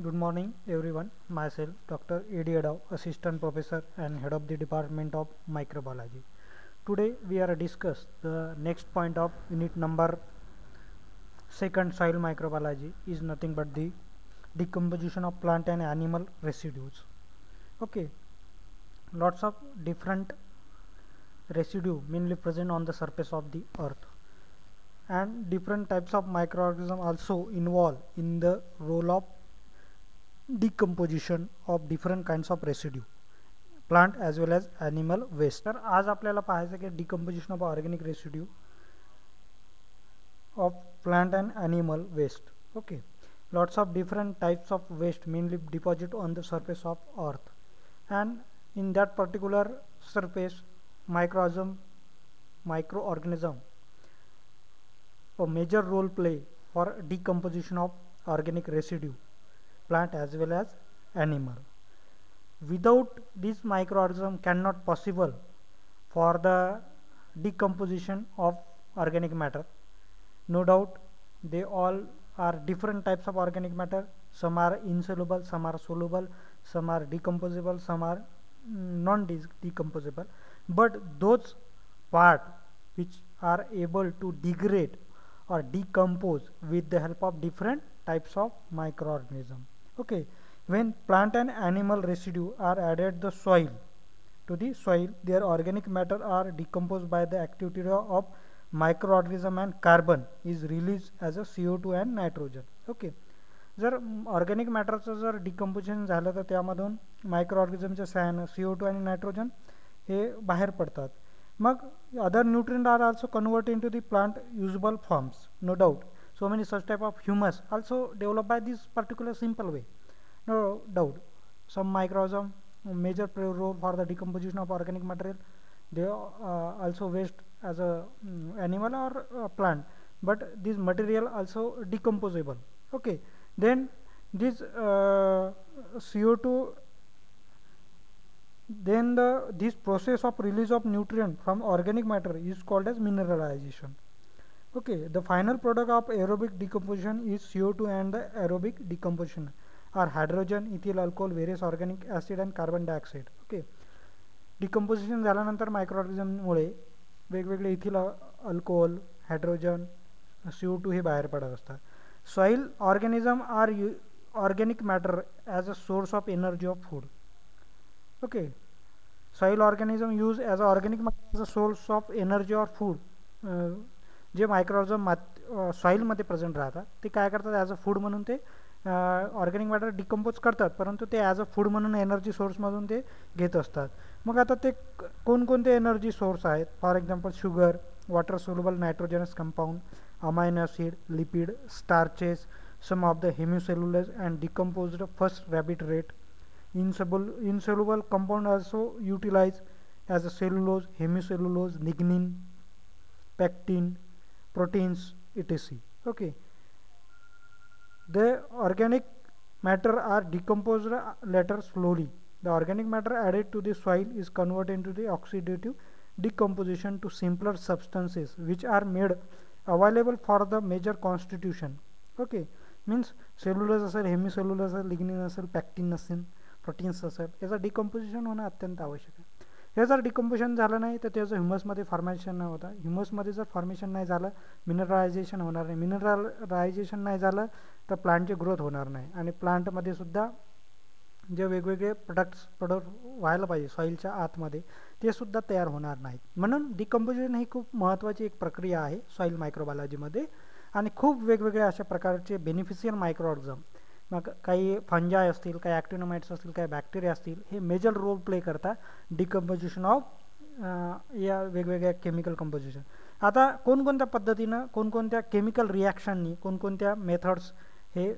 Good morning everyone. Myself Dr. A.D. Adav, Assistant Professor and Head of the Department of Microbiology. Today we are discuss the next point of unit number second, soil microbiology is nothing but the decomposition of plant and animal residues. Okay, lots of different residue mainly present on the surface of the earth, and different types of microorganisms also involved in the role of decomposition of different kinds of residue, plant as well as animal waste. तर आज आपल्याला पाहायचं की decomposition of organic residue of plant and animal waste. Okay, lots of different types of waste mainly deposit on the surface of earth, and in that particular surface microorganism a major role play for decomposition of organic residue, plant as well as animal. Without this microorganism cannot possible for the decomposition of organic matter. No doubt they all are different types of organic matter. Some are insoluble, some are soluble, some are decomposable, some are non-decomposable. But those part which are able to degrade or decompose with the help of different types of microorganism. Okay, when plant and animal residue are added the soil, to the soil, their organic matter are decomposed by the activity of microorganism and carbon is released as a CO2 and nitrogen. Okay, जर organic मॅटरचं जर decomposition झालं तर त्यामधून मायक्रोऑर्गॅनिझमच्या सहाय्यानं CO2 आणि nitrogen हे बाहेर पडतात. मग other nutrient are also converted into the plant usable forms. No doubt so many such type of humus also developed by this particular simple way. No doubt some microorganism major role for the decomposition of organic material. They also waste as a animal or plant, but this material also decomposable. Okay, then this CO2, then this process of release of nutrient from organic matter is called as mineralization. Okay, the final product of aerobic decomposition is CO2 and the aerobic decomposition are hydrogen, ethyl alcohol, various organic acid and carbon dioxide. Okay, decomposition झाल्यानंतर मायक्रोऑर्गॅनिझममुळे वेगवेगळे ethyl alcohol, hydrogen, CO2 हे बाहेर पडत असतात. Soil organism are organic matter as a source of energy of food. Okay, soil organism use as a organic matter as a source of energy of food. जे microorganism सॉइलमध्ये present राहतात ते काय करतात, as a food म्हणून ते organic matter decompose करतात, परंतु ते ॲज अ फूड म्हणून एनर्जी सोर्समधून ते घेत असतात. मग आता ते कोणकोणते एनर्जी सोर्स आहेत? For example sugar, water soluble nitrogenous compound, amino acid, lipid, starches, some of the hemicellular and decomposed first rapid rate. Insoluble compound also utilized as a cellulose, hemicellulose, lignin, pectin, proteins, etc. Okay, the organic matter are decomposed later slowly. The organic matter added to the soil is converted into the oxidative decomposition to simpler substances which are made available for the major constitution. Okay, means cellulose असेल, हेमिसेल्युलर असेल, lignin असेल, पॅक्टिन असेल, proteins असेल, याचं decomposition होणं अत्यंत आवश्यक आहे. हे जर डिकम्पोजिशन झालं नाही तर त्याचं ह्युमसमध्ये फॉर्मेशन नाही होता. ह्युमसमध्ये जर फॉर्मेशन नाही झालं, मिनरलायझेशन होणार नाही. मिनरलायझेशन नाही झालं तर प्लांटची ग्रोथ होणार नाही, आणि प्लांटमध्ये सुद्धा जे वेगवेगळे प्रोडक्ट व्हायला पाहिजे सॉईलच्या आतमध्ये ते सुद्धा तयार होणार नाहीत. म्हणून डिकम्पोजिशन ही खूप महत्त्वाची एक प्रक्रिया आहे सॉईल मायक्रोबायोलॉजीमध्ये, आणि खूप वेगवेगळे अशा प्रकारचे बेनिफिशियल मायक्रोऑर्गनिझम, मग काही फंजाय असतील, काही ॲक्टिनोमाइट्स असतील, काही बॅक्टेरिया असतील, हे मेजर रोल प्ले करतात डिकम्पोजिशन ऑफ या वेगवेगळ्या केमिकल कंपोजिशन. आता कोणकोणत्या पद्धतीनं, कोणकोणत्या केमिकल रिॲक्शननी, कोणकोणत्या मेथड्स हे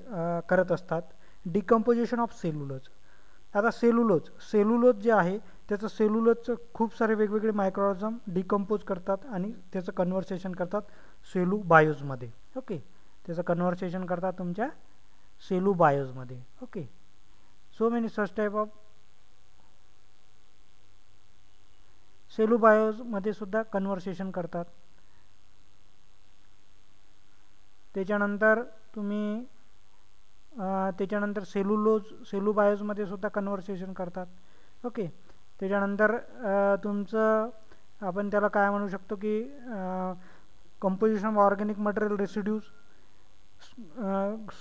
करत असतात. Decomposition of cellulose. आता सेल्युलोज जे आहे त्याचं सेल्युलोजचं खूप सारे वेगवेगळे मायक्रोऑर्गनिझम डिकम्पोज करतात आणि त्याचं कन्व्हर्सेशन करतात सेल्युबायोजमध्ये. ओके, त्याचं कन्व्हर्सेशन करतात तुमच्या सेल्युबायोजमध्ये. Okay, so many such type of सेल्युबायोजमध्ये सुद्धा कन्व्हर्सेशन करतात. त्याच्यानंतर तुम्ही त्याच्यानंतर सेल्युबायोजमध्ये सुद्धा कन्व्हर्सेशन करतात. ओके, त्याच्यानंतर तुमचं आपण त्याला काय म्हणू शकतो की composition of organic material residues,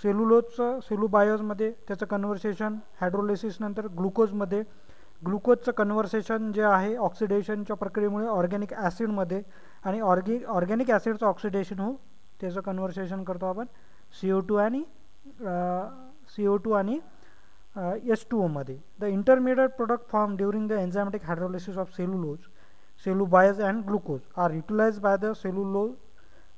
सेल्युबायोजमध्ये त्याचं कन्व्हर्सेशन, हायड्रोलिसिस नंतर ग्लुकोजमध्ये ग्लुकोजचं कन्व्हर्सेशन जे आहे ऑक्सिडेशनच्या प्रक्रियेमुळे ऑर्गॅनिक ॲसिडमध्ये, आणि ऑर्गॅनिक ॲसिडचं ऑक्सिडेशन हो त्याचं कन्व्हर्सेशन करतो आपण CO2 आणि H2O मध्ये. The intermediate product form during the enzymatic hydrolysis of cellobiose and glucose are utilised by the cellulose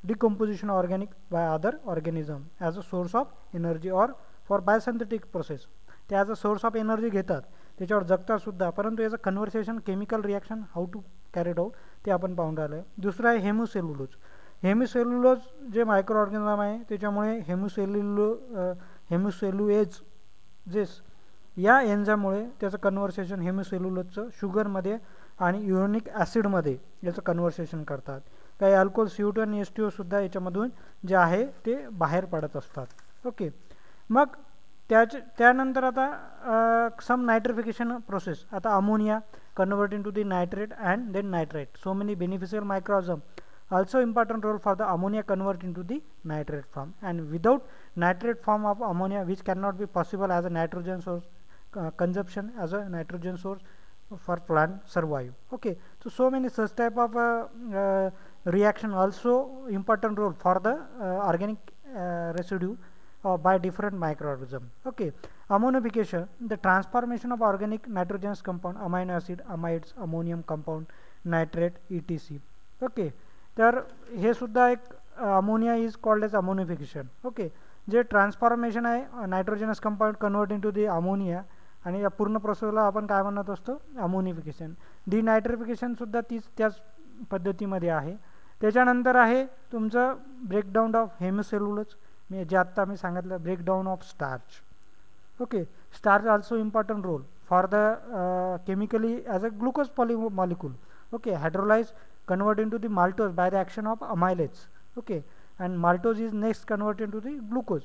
decomposition organic by other organism as a source of energy or for biosynthetic process. ते as a source of energy घेतात, त्याच्यावर जगतात सुद्धा, परंतु याचं conversation chemical reaction how to carried out ते आपण पाहून राहिलो आहे. दुसरं आहे हेमिसेल्युलोज जे मायक्रो ऑर्गॅनिझम आहे त्याच्यामुळे हेमिसेल्युएजेस या एन्झाइममुळे त्याचं कन्व्हर्सेशन हेमिसेल्युलोजचं शुगरमध्ये आणि युरोनिक ॲसिडमध्ये याचं कन्व्हर्सेशन करतात. काही अल्कोहोल CO2 आणि H2O सुद्धा याच्यामधून जे आहे ते बाहेर पडत असतात. ओके, मग त्यानंतर आता सम नायट्रिफिकेशन प्रोसेस. आता ammonia convert into the nitrate and then nitrate. So many beneficial microorganism also important role for the ammonia convert into the nitrate form, and without nitrate form of ammonia which cannot be possible as a nitrogen source consumption as a nitrogen source for plant survive. Okay, so many such type of reaction also important role for the organic residue by different microorganism. Okay, ammonification, the transformation of organic nitrogenous compound, amino acid, amides, ammonium compound, nitrate, etc. Okay, तर हे सुद्धा एक ammonia is called as ammonification. Okay, जे transformation आहे nitrogenous compound convert into the ammonia, आणि या पूर्ण प्रोसेसला आपण काय म्हणत असतो, अमोनिफिकेशन. डिनायट्रिफिकेशनसुद्धा त्याच पद्धतीमध्ये आहे. त्याच्यानंतर आहे तुमचं ब्रेकडाऊन ऑफ हेमिसेल्युलोज, जे आत्ता मी सांगितलं, breakdown of starch. Okay, starch also important role for the chemically as a glucose molecule. Okay, hydrolyse convert into the maltose by the action of amylases. Okay, and maltose is next converted into the glucose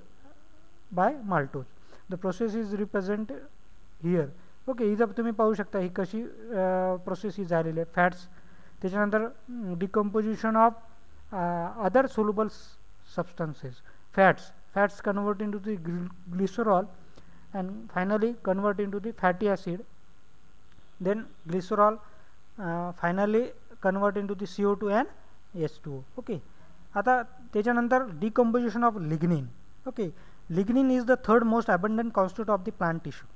by maltose. The process is represented here. Okay, इथं तुम्ही पाहू शकता ही कशी process ही झालेली आहे. Fats, त्याच्यानंतर decomposition of other soluble substances. Fats convert into the glycerol and finally convert into the fatty acid. Then glycerol finally convert into the CO2 and H2O. Okay, आता त्याच्यानंतर decomposition of lignin. Okay, lignin is the third most abundant constitute of the plant tissue.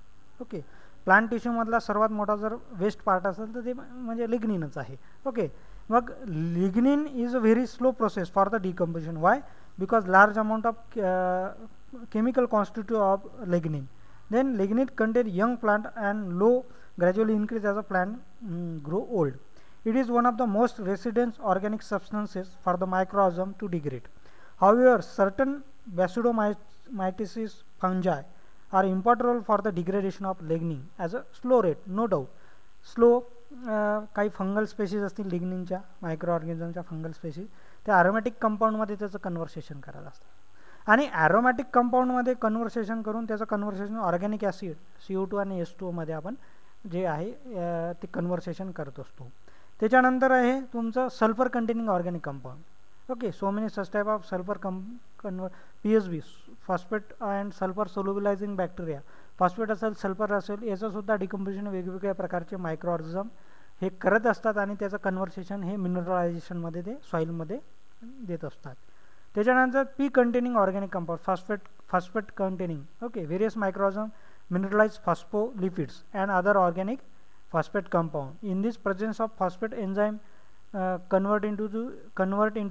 Okay, plant टिश्यूमधला सर्वात मोठा जर west part असेल तर ते म्हणजे लिग्निनच आहे. ओके, मग lignin is a very slow process for the decomposition. Why? Because large amount of chemical constitute of lignin. Then lignin content young plant and low gradually increase as a plant grow old. It is one of the most resident organic substances for the microorganism to degrade. However, certain basidomycetes fungi are important role for the degradation of lignin as a slow rate. No doubt, slow काही fungal species असतील लिग्निनच्या, मायक्रोऑर्गॅनिझमच्या fungal species, त्या aromatic कंपाऊंडमध्ये त्याचं conversation करायला असतं, आणि aromatic कंपाऊंडमध्ये conversation करून त्याचं conversation organic acid CO2 आणि H2O मध्ये आपण जे आहे ते कन्व्हर्सेशन करत असतो. त्याच्यानंतर आहे तुमचं sulphur containing organic compound. Okay, so many such type of sulphur PSB, phosphate and sulphur solubilising bacteria. Phosphate असेल, सल्फर असेल, याचंसुद्धा डिकम्पोजिशन वेगवेगळ्या प्रकारचे मायक्रोऑर्गॅनिझम हे करत असतात, आणि त्याचं कन्व्हर्सेशन हे मिनरलायझेशनमध्ये ते सॉईलमध्ये देत असतात. त्याच्यानंतर P containing organic compound, phosphate containing. Okay, various microorganism mineralize phospholipids and other organic phosphate compound. In this presence of phosphate enzyme convert into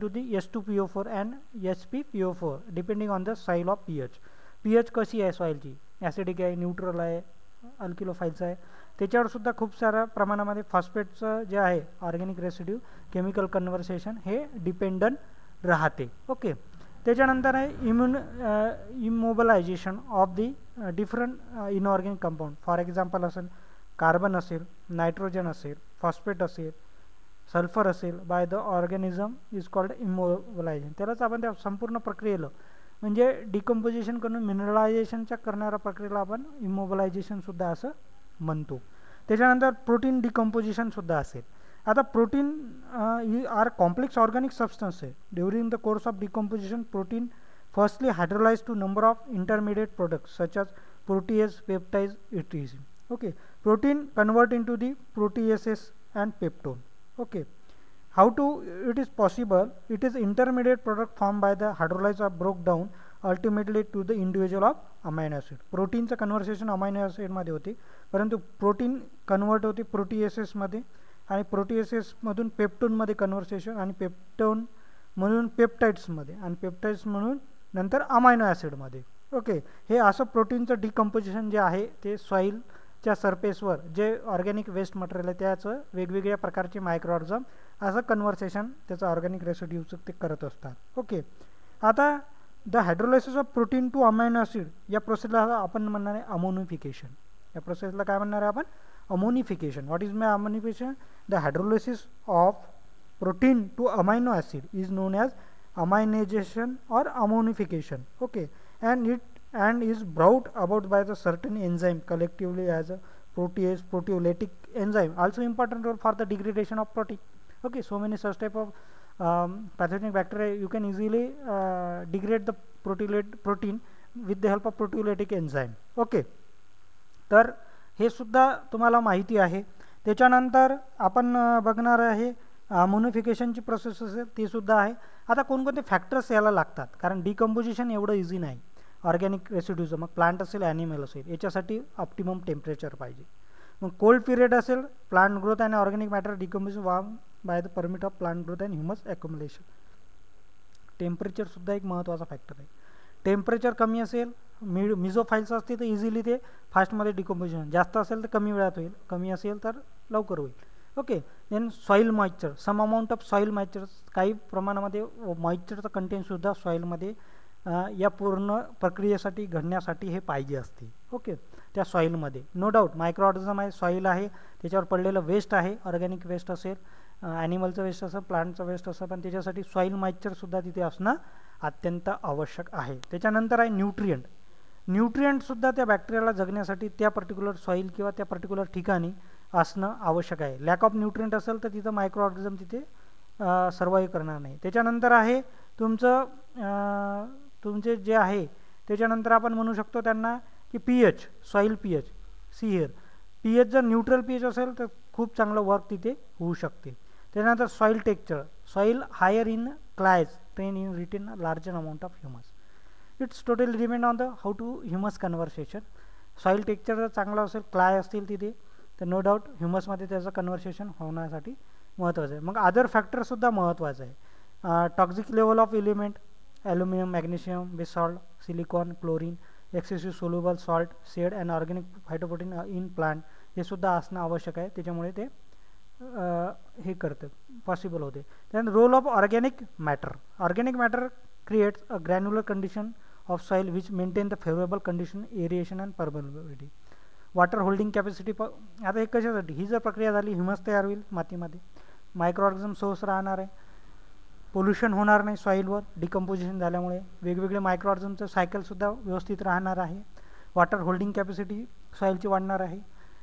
the H2PO4 and HPPO4 depending on the soil of pH. pH कशी आहे सॉइलची, acidic आहे, neutral आहे, अल्किलोफाईलचं आहे, त्याच्यावर सुद्धा खूप साऱ्या प्रमाणामध्ये फॉस्फेटचं जे आहे ऑर्गॅनिक रेसिड्यू केमिकल कन्व्हर्सेशन हे डिपेंडंट राहते. ओके, त्याच्यानंतर आहे immobilisation of the different inorganic compound. For example असेल कार्बन असेल, नायट्रोजन असेल, फॉस्फेट असेल, सल्फर असेल, by the organism is called immobilisation. त्यालाच आपण त्या संपूर्ण प्रक्रियेला म्हणजे डिकम्पोजिशन करून मिनरलायझेशनच्या करणाऱ्या प्रक्रियेला आपण इमोबलायझेशनसुद्धा असं म्हणतो. त्याच्यानंतर प्रोटीन डिकम्पोजिशनसुद्धा असेल. आता protein are complex organic substance आहे. During the course of decomposition protein firstly hydrolyse to number of intermediate products such as protease, peptides, etc. Okay, protein convert into the proteases and peptone. Okay, how to it is possible? It is intermediate product formed by the hydrolyze or broke down ultimately to the individual of amino acid. प्रोटीनचं conversation amino ॲसिडमध्ये होते, परंतु protein convert होते प्रोटीएसेसमध्ये आणि प्रोटीएसेसमधून पेप्टोनमध्ये conversation आणि peptone म्हणून पेप्टाइड्समध्ये आणि peptides म्हणून नंतर अमायनो ॲसिडमध्ये. ओके, हे असं प्रोटीनचं डिकम्पोजिशन जे आहे ते सॉईलच्या सरफेसवर जे ऑर्गॅनिक वेस्ट मटेरियल आहे त्याचं वेगवेगळ्या प्रकारचे मायक्रोऑर्गनिझम असं कन्व्हर्सेशन त्याचं ऑर्गॅनिक रेसिड्यूचं ते करत असतात. ओके, आता the hydrolysis of protein to amino acid या प्रोसेसला आपण म्हणणार आहे अमोनिफिकेशन. या प्रोसेसला काय म्हणणार आहे आपण? Ammonification. What is my ammonification? The hydrolysis of protein to amino acid is known as aminisation or ammonification. Okay, and is brought about by the certain enzyme collectively as a protease, proteolytic enzyme, also important role for the degradation of protein. Okay, so many such type of pathogenic bacteria you can easily degrade the protein with the help of proteolytic enzyme. Okay, तर हे सुद्धा तुम्हाला माहिती आहे. त्याच्यानंतर आपण बघणार आहे अमोनिफिकेशनची प्रोसेस असेल ती सुद्धा आहे. आता कोणकोणते फॅक्टर्स याला लागतात, कारण डिकम्पोजिशन एवढं इझी नाही ऑर्गॅनिक रेसिड्यूचं. मग प्लांट असेल ॲनिमल असेल याच्यासाठी ऑप्टिमम टेम्परेचर पाहिजे. मग कोल्ड पिरियड असेल प्लांट ग्रोथ आणि organic matter decomposition warm by the permit of plant growth and humus accumulation. टेम्परेचरसुद्धा एक महत्त्वाचा फॅक्टर आहे. टेम्परेचर कमी असेल मिझोफाईल्स असते तर इझिली ते फास्टमध्ये डिकम्पोजिशन, जास्त असेल तर कमी वेळात होईल, कमी असेल तर लवकर होईल. Okay, then soil moisture, some amount of soil moisture, काही प्रमाणामध्ये मॉइश्चरचं कंटेंटसुद्धा सॉईलमध्ये या पूर्ण प्रक्रियेसाठी घडण्यासाठी हे पाहिजे असते. ओके, त्या सॉईलमध्ये नो डाऊट मायक्रो ऑर्गॅनिझम आहे, सॉईल आहे, त्याच्यावर पडलेलं वेस्ट आहे, ऑर्गॅनिक वेस्ट असेल, ॲनिमलचं वेस्ट असेल, प्लांटचं वेस्ट असेल, पण त्याच्यासाठी सॉईल मॉइश्चरसुद्धा तिथे असणं अत्यंत आवश्यक आहे. त्याच्यानंतर आहे न्यूट्रियंट. न्यूट्रियंटसुद्धा त्या बॅक्टेरियाला जगण्यासाठी त्या पर्टिक्युलर सॉईल किंवा त्या पर्टिक्युलर ठिकाणी असणं आवश्यक आहे. लॅक ऑफ न्यूट्रियंट असेल तर तिथं मायक्रो ऑर्गॅनिझम तिथे सर्वाईव्ह करणार नाही. त्याच्यानंतर आहे तुमचे जे आहे त्याच्यानंतर आपण म्हणू शकतो त्यांना की pH, soil pH. See here pH जर न्यूट्रल पीएच असेल तर खूप चांगलं वर्क तिथे होऊ शकते. त्याच्यानंतर soil texture, soil higher in clays train in retain larger amount of humus. It's totally depend on the how to humus conversation. Soil texture जर चांगलं असेल, क्लाय असतील तिथे, तर नो डाऊट ह्युमसमध्ये त्याचं कन्व्हर्सेशन होण्यासाठी महत्त्वाचं आहे. मग अदर फॅक्टरसुद्धा महत्त्वाचं आहे. Toxic level of element, aluminium, magnesium, basalt, silicon, chlorine, excessive soluble salt, said and organic phytoprotein in plant हे सुद्धा असणं आवश्यक आहे. त्याच्यामुळे ते हे करतं पॉसिबल होते. त्यानंतर role of organic matter. Organic matter creates a granular condition of soil which maintain the favourable condition, aeration and permeability. Water holding capacity. आता हे कशासाठी? ही जर प्रक्रिया झाली ह्युमस तयार होईल मातीमध्ये, मायक्रो ऑर्गॅनिझम सोर्स राहणार आहे, पोल्युशन होणार नाही सॉईलवर डिकम्पोजिशन झाल्यामुळे, वेगवेगळे मायक्रो ऑर्गॅनिझमचं सायकलसुद्धा व्यवस्थित राहणार आहे, वॉटर होल्डिंग कॅपॅसिटी सॉईलची वाढणार आहे,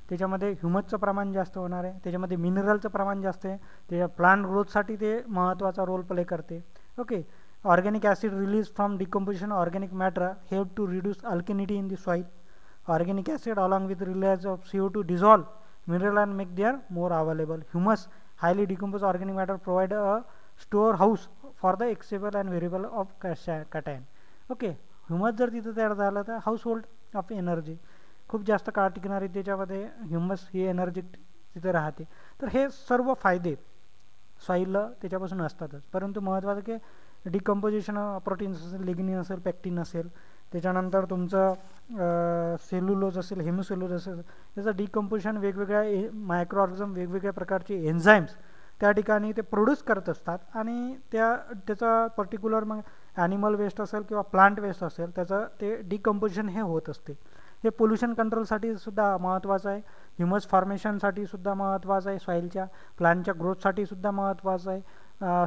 त्याच्यामध्ये ह्युमसचं प्रमाण जास्त होणार आहे, त्याच्यामध्ये मिनरलचं प्रमाण जास्त आहे, त्याच्या प्लांट ग्रोथसाठी ते महत्त्वाचा रोल प्ले करते. Okay, organic acid release from decomposition organic matter help to reduce alkalinity in the soil. Organic acid along with release of CO2 dissolve mineral and make their more available. Humus, highly decomposed organic matter, provide a storehouse for the excessive and variable of cation. Okay, humus जर तिथं तयार झालं तर household of energy खूप जास्त काळ टिकणारी त्याच्यामध्ये ह्युमस ही एनर्जी तिथे राहते. तर हे सर्व फायदे सॉईलला त्याच्यापासून असतातच. परंतु महत्त्वाचं की डिकम्पोजिशन प्रोटीन्स असेल, लिग्निन असेल, पॅक्टिन असेल, त्याच्यानंतर तुमचं सेल्युलोज असेल, हेमोसेल्युलोज असेल, त्याचं डिकम्पोजिशन वेगवेगळ्या मायक्रो ऑर्गॅनिझम वेगवेगळ्या प्रकारचे एन्झाईम्स त्या ठिकाणी ते प्रोड्यूस करत असतात आणि त्याचा पर्टिक्युलर मग ॲनिमल वेस्ट असेल किंवा प्लांट वेस्ट असेल त्याचं ते डिकम्पोजिशन हे होत असते. हे पोल्युशन कंट्रोलसाठी सुद्धा महत्त्वाचं आहे, ह्युमस फॉर्मेशनसाठी सुद्धा महत्त्वाचं आहे, सॉईलच्या प्लांटच्या ग्रोथसाठी सुद्धा महत्त्वाचं आहे,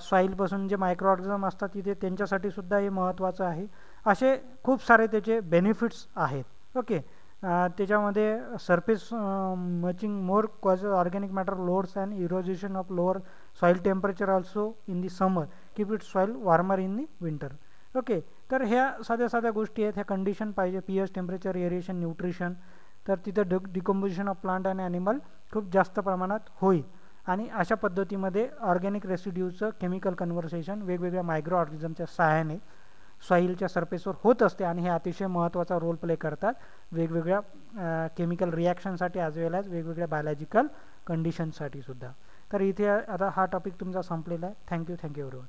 सॉईलपासून जे मायक्रो ऑर्गॅनिझम असतात तिथे त्यांच्यासाठी सुद्धा हे महत्त्वाचं आहे. असे खूप सारे त्याचे बेनिफिट्स आहेत. ओके, त्याच्यामध्ये surface mulching more causes organic matter lowers and erosion of lower soil temperature also in the summer keep it soil warmer in the winter. Okay, तर ह्या साध्या साध्या गोष्टी आहेत. ह्या कंडिशन पाहिजे, पीएच, टेम्परेचर, एरिएशन, न्यूट्रिशन, तर तिथं डिकम्पोजिशन ऑफ प्लांट आणि ॲनिमल खूप जास्त प्रमाणात होईल. आणि अशा पद्धतीमध्ये ऑर्गॅनिक रेसिड्यूचं केमिकल कन्व्हर्सेशन वेगवेगळ्या मायक्रो ऑर्गॅनिझमच्या सहाय्याने सॉईलच्या सरफेसवर होत असते आणि हे अतिशय महत्त्वाचा रोल प्ले करतात वेगवेगळ्या केमिकल रिॲक्शनसाठी ॲज वेल ॲज वेगवेगळ्या बायोलॉजिकल कंडिशनसाठी सुद्धा. तर इथे आता हा टॉपिक तुमचा संपलेला आहे. Thank you everyone.